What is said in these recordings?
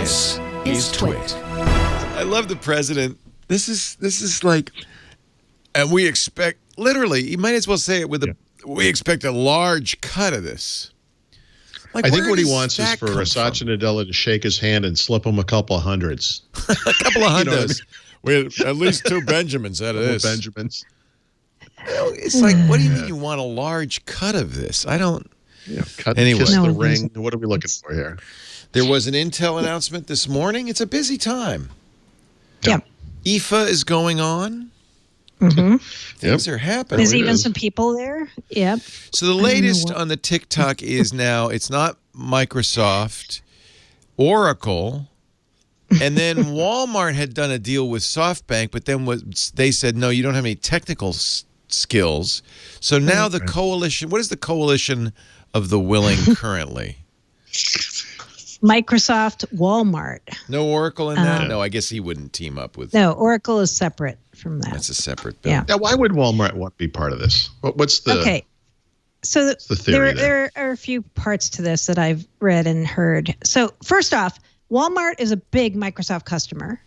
This is TWiT. I love the president. This is like, and we expect, literally, you might as well say it with we expect a large cut of this. Like, I think what he wants is for Satya Nadella to shake his hand and slip him a couple of hundreds. A couple of hundreds. You know what I mean? We had at least 2 Benjamins out of this. Benjamins. It's like, what do you mean you want a large cut of this? I don't. Cut anyway. Kiss the ring. What are we looking for here? There was an Intel announcement this morning. It's a busy time. Yeah. IFA is going on. Mm-hmm. Things are happening. There's even some people there. Yep. So the latest on the TikTok is now it's not Microsoft, Oracle, and then Walmart had done a deal with SoftBank, but then they said, no, you don't have any technical skills. So now the coalition, what is the coalition of the willing currently? Microsoft, Walmart. No Oracle in that? No, I guess he wouldn't team up with. No, Oracle is separate from that. That's a separate bill. Yeah. Now, why would Walmart want to be part of this? What's the Okay. So the theory there are a few parts to this that I've read and heard. So first off, Walmart is a big Microsoft customer.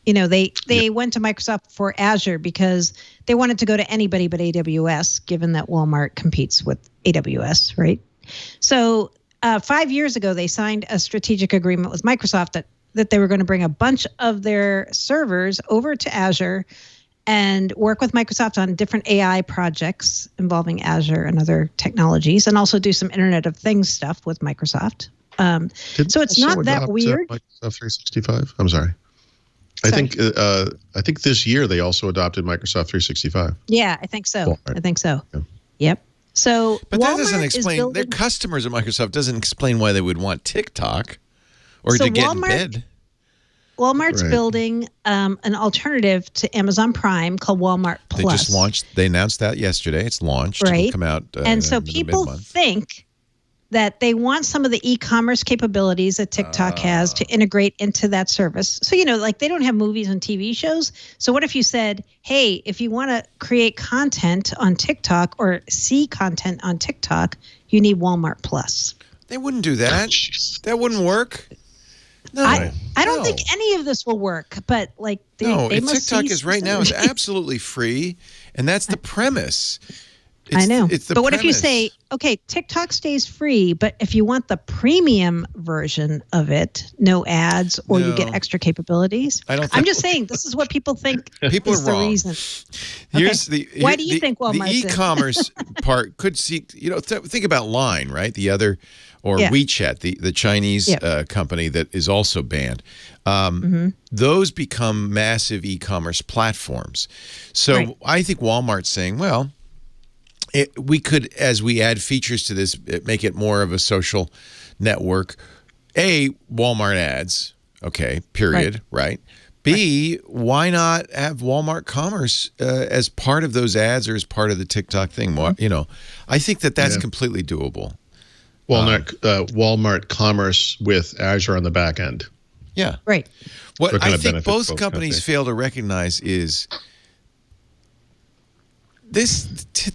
You know, they went to Microsoft for Azure because they wanted to go to anybody but AWS, given that Walmart competes with AWS, right? So 5 years ago, they signed a strategic agreement with Microsoft that they were going to bring a bunch of their servers over to Azure and work with Microsoft on different AI projects involving Azure and other technologies, and also do some Internet of Things stuff with Microsoft. So it's not that weird. Microsoft 365. I'm sorry. I think this year they also adopted Microsoft 365. Yeah, I think so. Walmart. I think so. Yeah. Yep. So, but that doesn't Walmart explain their customers at Microsoft. Doesn't explain why they would want TikTok or to get in bed. Walmart's building an alternative to Amazon Prime called Walmart Plus. They just launched. They announced that yesterday. It's launched. Right. It'll come out. And so people think that they want some of the e-commerce capabilities that TikTok has to integrate into that service. So, you know, like they don't have movies and TV shows. So what if you said, hey, if you want to create content on TikTok or see content on TikTok, you need Walmart Plus. They wouldn't do that. That wouldn't work. No. I don't think any of this will work, but like they must TikTok is right now is absolutely free, and that's the premise. I know. But what if you say, okay, TikTok stays free, but if you want the premium version of it, no ads, or you get extra capabilities? I'm just saying, this is what people think people is are wrong. The reason. Why do you think Walmart? The e-commerce part could see, you know, think about Line, right? The other, or WeChat, the Chinese company that is also banned. Those become massive e-commerce platforms. So I think Walmart's saying, well, we could, as we add features to this, make it more of a social network. A, Walmart ads, okay, period, right? B, why not have Walmart Commerce as part of those ads or as part of the TikTok thing? You know, I think that's completely doable. Walmart Commerce with Azure on the back end. Yeah. Right. What I think both companies fail to recognize is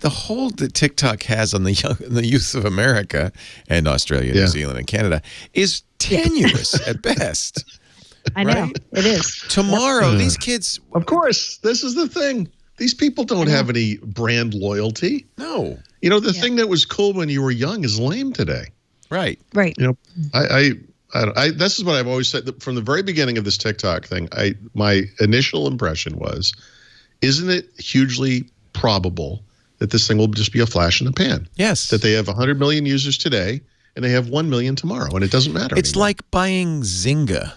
the hold that TikTok has on the youth of America and Australia, New Zealand, and Canada is tenuous at best. I know. It is. Tomorrow, these kids... Of course. This is the thing. These people don't have any brand loyalty. No. You know, the thing that was cool when you were young is lame today. Right. Right. You know, I this is what I've always said from the very beginning of this TikTok thing. My initial impression was, isn't it hugely probable that this thing will just be a flash in the pan? Yes. That they have 100 million users today and they have 1 million tomorrow, and it doesn't matter. It's anymore. Like buying Zynga.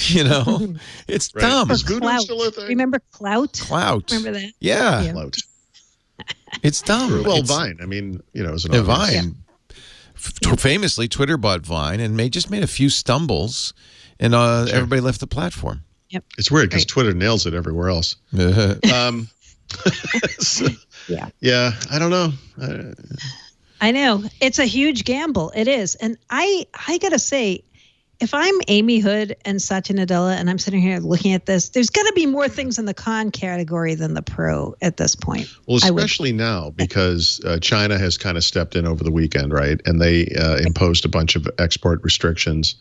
You know, it's dumb. Is Voodoo still a thing? Remember Clout? Clout. Remember that? Yeah. Clout. It's dumb. Well, Vine. I mean, you know, Vine. Famously, Twitter bought Vine and just made a few stumbles, and everybody left the platform. Yep. It's weird because Twitter nails it everywhere else. Yeah, I don't know. I know. It's a huge gamble. It is. And I got to say, if I'm Amy Hood and Satya Nadella and I'm sitting here looking at this, there's got to be more things in the con category than the pro at this point. Well, especially now because China has kind of stepped in over the weekend, right? And they imposed a bunch of export restrictions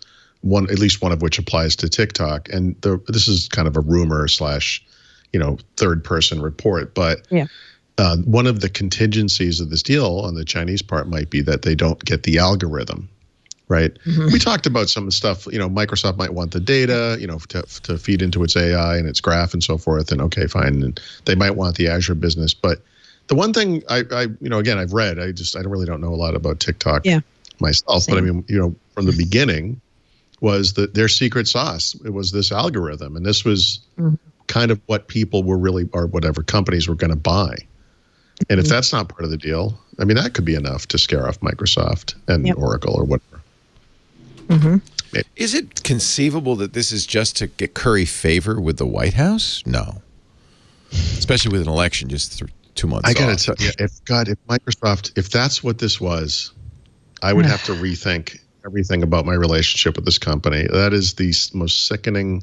at least one of which applies to TikTok. And this is kind of a rumor / third person report, but one of the contingencies of this deal on the Chinese part might be that they don't get the algorithm, right? We talked about some of the stuff, Microsoft might want the data, to feed into its AI and its graph and so forth. And okay, fine. And they might want the Azure business. But the one thing again, I've read, I really don't know a lot about TikTok myself, but I mean, from the beginning was that their secret sauce, it was this algorithm. And this was kind of what people were really, or whatever companies were going to buy. And if that's not part of the deal, I mean, that could be enough to scare off Microsoft and Oracle or whatever. Is it conceivable that this is just to curry favor with the White House? No. Especially with an election just 2 months I got to tell you, if Microsoft, if that's what this was, I would have to rethink everything about my relationship with this company. That is the most sickening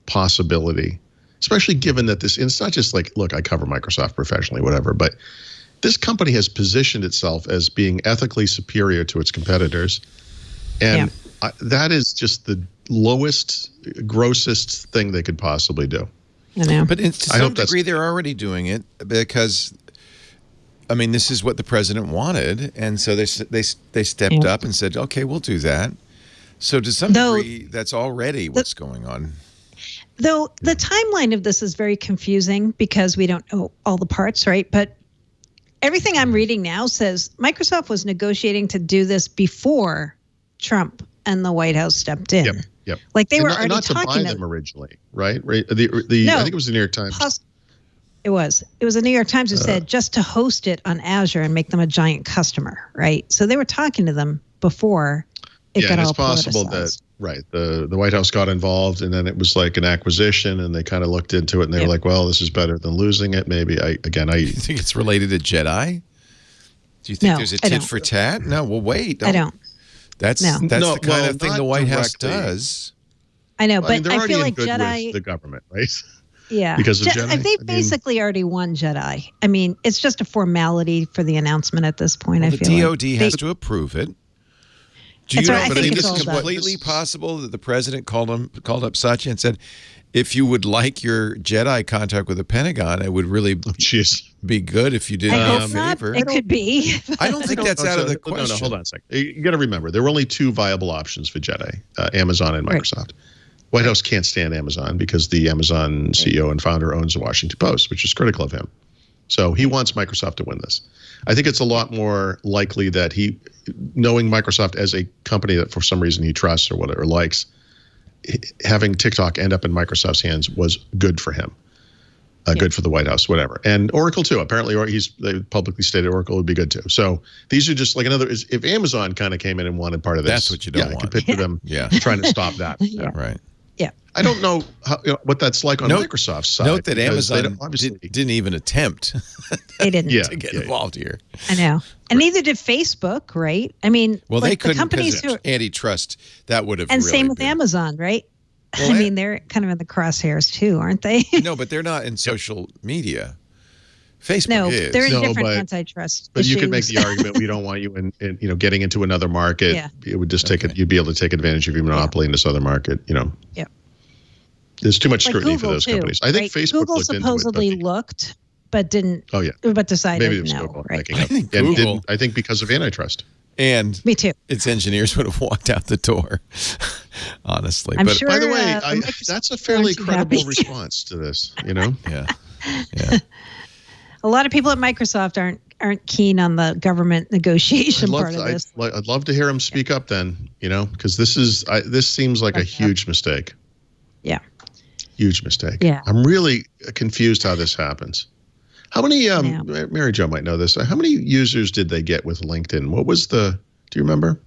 possibility. Especially given that it's not just like, look, I cover Microsoft professionally, whatever, but this company has positioned itself as being ethically superior to its competitors. And that is just the lowest, grossest thing they could possibly do. I know. But to some degree, they're already doing it because, I mean, this is what the president wanted. And so they stepped up and said, okay, we'll do that. So to some degree, that's already what's going on. Though the timeline of this is very confusing because we don't know all the parts, right? But everything I'm reading now says Microsoft was negotiating to do this before Trump and the White House stepped in. Yep. Like they were already not talking to buy them originally, right? I think it was the New York Times. It was the New York Times who said just to host it on Azure and make them a giant customer, right? So they were talking to them before it got all politicized. Yeah, it's possible that. Right. The White House got involved, and then it was like an acquisition, and they kind of looked into it, and they were like, well, this is better than losing it. Maybe. Do you think it's related to Jedi? Do you think there's a tit for tat? No, well, wait. I don't. That's the kind of thing the White House does. I know, but they're I feel like good Jedi... with the government, right? Yeah. Because of Jedi? They've basically already won Jedi. I mean, it's just a formality for the announcement at this point, I feel like. The DOD has to approve it. Do you know, but this is completely possible that the president called up Satya and said, if you would like your Jedi contract with the Pentagon, it would really be good if you did me a favor. It could be. I don't think that's out of the question. No, hold on a second. You got to remember, there were only two viable options for Jedi, Amazon and Microsoft. Right. White House can't stand Amazon because the Amazon CEO and founder owns the Washington Post, which is critical of him. So he wants Microsoft to win this. I think it's a lot more likely that knowing Microsoft as a company that for some reason he trusts or whatever likes, having TikTok end up in Microsoft's hands was good for him, good for the White House, whatever. And Oracle too. Apparently, they publicly stated Oracle would be good too. So these are just like if Amazon kind of came in and wanted part of this, that's what you don't want. I could picture them trying to stop that. Right. Yeah. I don't know what that's like on Microsoft's side. Note that Amazon didn't even attempt they didn't to get involved here. I know. And neither did Facebook, right? I mean, well, they couldn't because of antitrust. That would have and really same with Amazon, right? Well, I mean, they're kind of in the crosshairs too, aren't they? No, but they're not in social media. Facebook is. They're in different antitrust But issues. you could make the argument we don't want you in getting into another market. Yeah. It would just you'd be able to take advantage of your monopoly in this other market, Yeah. There's too much scrutiny for those companies. I think Facebook Google supposedly looked, but didn't. Oh yeah. But decided maybe it was no. Google. Right. I think because of antitrust. And me too. Its engineers would have walked out the door, honestly. But sure, by the way, that's a fairly credible response to this. Yeah. A lot of people at Microsoft aren't keen on the government negotiation part of this. I'd love to hear him speak up then, because this seems like a huge mistake. Yeah. Huge mistake. Yeah. I'm really confused how this happens. How many, Mary Jo might know this, how many users did they get with LinkedIn? What was do you remember?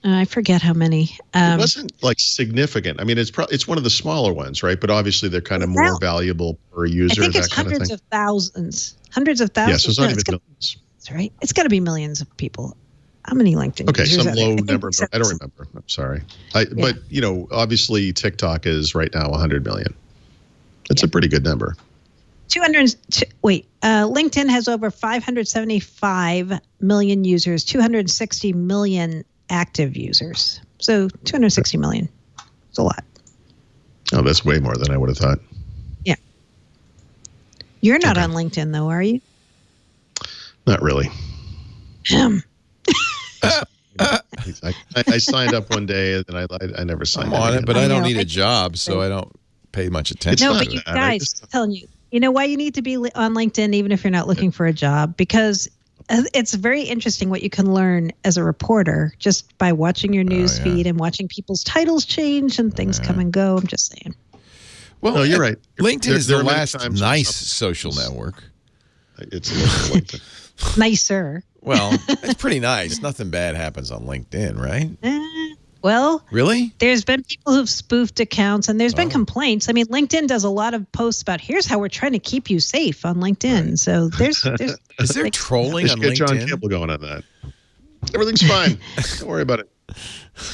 I forget how many. It wasn't like significant. I mean, it's one of the smaller ones, right? But obviously they're kind of more valuable per user. I think it's hundreds of thousands. Hundreds of thousands. Yes, it's not even millions. That's right. It's got to be millions of people. How many LinkedIn users? Some low number. I don't remember. I'm sorry. But, obviously TikTok is right now 100 million. That's a pretty good number. LinkedIn has over 575 million users, 260 million active users. So 260 million. It's a lot. Oh, that's way more than I would have thought. Yeah. You're not on LinkedIn, though, are you? Not really. I signed up one day and I never signed on it, but I don't need a job, so I don't pay much attention. No, but you guys, I'm telling you, you know why you need to be on LinkedIn even if you're not looking for a job? Because it's very interesting what you can learn as a reporter just by watching your news feed and watching people's titles change and things come and go. I'm just saying. Well, no, you're right. LinkedIn is the last nice social network. It's LinkedIn. Nicer. Well, it's pretty nice. Nothing bad happens on LinkedIn, right? Well, really? There's been people who've spoofed accounts and there's been complaints. I mean, LinkedIn does a lot of posts about here's how we're trying to keep you safe on LinkedIn. Right. So there's is there trolling on LinkedIn? John Campbell going on that. Everything's fine. Don't worry about it.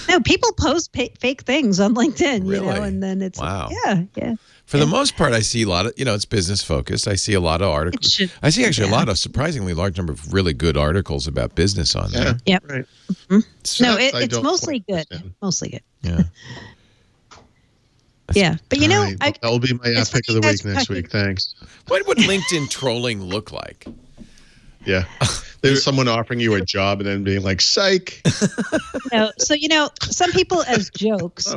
No, people post fake things on LinkedIn, really? You know, and then it's yeah. For the most part, I see a lot of, it's business focused. I see a lot of articles. I see actually a lot of surprisingly large number of really good articles about business on there. Yep. Right. Mm-hmm. So no, it's mostly good. Mostly good. Yeah. Yeah. But you know, that will be my pick of the week next week. Thanks. What would LinkedIn trolling look like? Yeah. There's someone offering you a job and then being like, psych. So, some people as jokes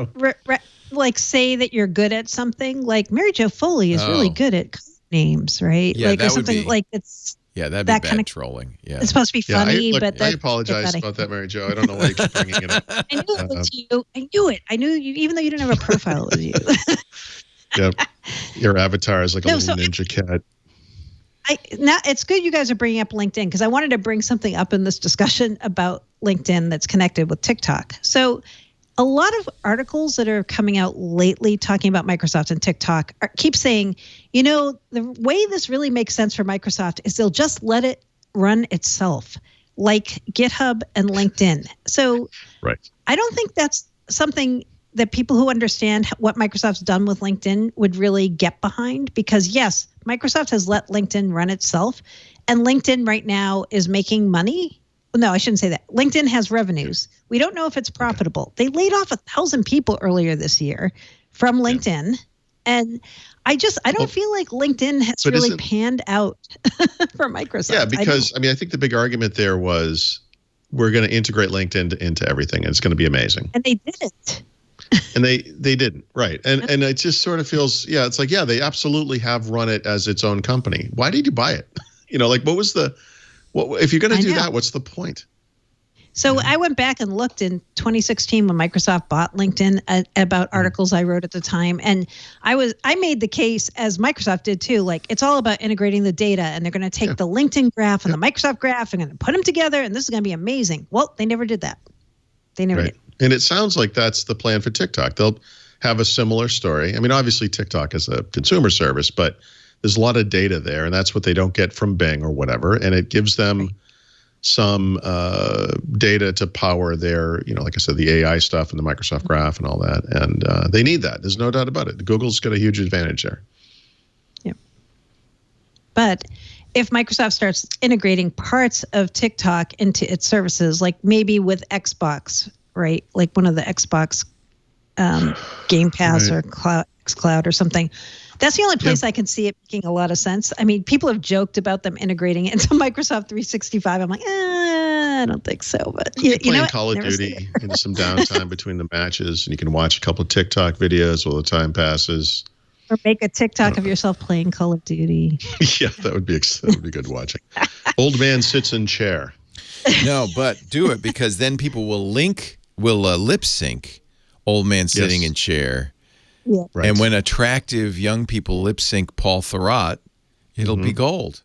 like say that you're good at something. Like Mary Jo Foley is really good at names, right? Yeah, like or something like it's. Yeah, that'd be bad kind of trolling. Yeah, it's supposed to be funny, but I apologize about that, Mary Jo. I don't know why you keep bringing it up. I knew it was you. I knew it. I knew you, even though you didn't have a profile. It was you. Yep, your avatar is like a little ninja cat. It's good you guys are bringing up LinkedIn because I wanted to bring something up in this discussion about LinkedIn that's connected with TikTok. So a lot of articles that are coming out lately talking about Microsoft and TikTok keep saying, the way this really makes sense for Microsoft is they'll just let it run itself like GitHub and LinkedIn. So I don't think that's something that people who understand what Microsoft's done with LinkedIn would really get behind because, yes, Microsoft has let LinkedIn run itself, and LinkedIn right now is making money. No, I shouldn't say that. LinkedIn has revenues. We don't know if it's profitable. They laid off 1,000 people earlier this year from LinkedIn, and I don't feel like LinkedIn has really panned out for Microsoft. Yeah, because, I think the big argument there was we're going to integrate LinkedIn into everything, and it's going to be amazing. And they didn't. And they didn't, right? And it just sort of feels, it's like, they absolutely have run it as its own company. Why did you buy it? What was if you're going to do that, what's the point? So I went back and looked in 2016 when Microsoft bought LinkedIn about articles I wrote at the time, and I made the case, as Microsoft did too, like it's all about integrating the data, and they're going to take the LinkedIn graph and the Microsoft graph and going to put them together, and this is going to be amazing. Well, they never did that. They never did. And it sounds like that's the plan for TikTok. They'll have a similar story. Obviously TikTok is a consumer service, but there's a lot of data there, and that's what they don't get from Bing or whatever. And it gives them some data to power their, like I said, the AI stuff and the Microsoft Graph and all that. And they need that. There's no doubt about it. Google's got a huge advantage there. Yeah. But if Microsoft starts integrating parts of TikTok into its services, like maybe with Xbox, right? Like one of the Xbox Game Pass or xCloud or something. That's the only place I can see it making a lot of sense. People have joked about them integrating it into Microsoft 365. I'm like, I don't think so. But playing Call of Duty in some downtime between the matches, and you can watch a couple of TikTok videos while the time passes. Or make a TikTok of yourself playing Call of Duty. Yeah, that would be good watching. Old man sits in chair. No, but do it because then people will lip sync old man sitting in chair. Yeah. Right. And when attractive young people lip sync Paul Thurrott, it'll be gold.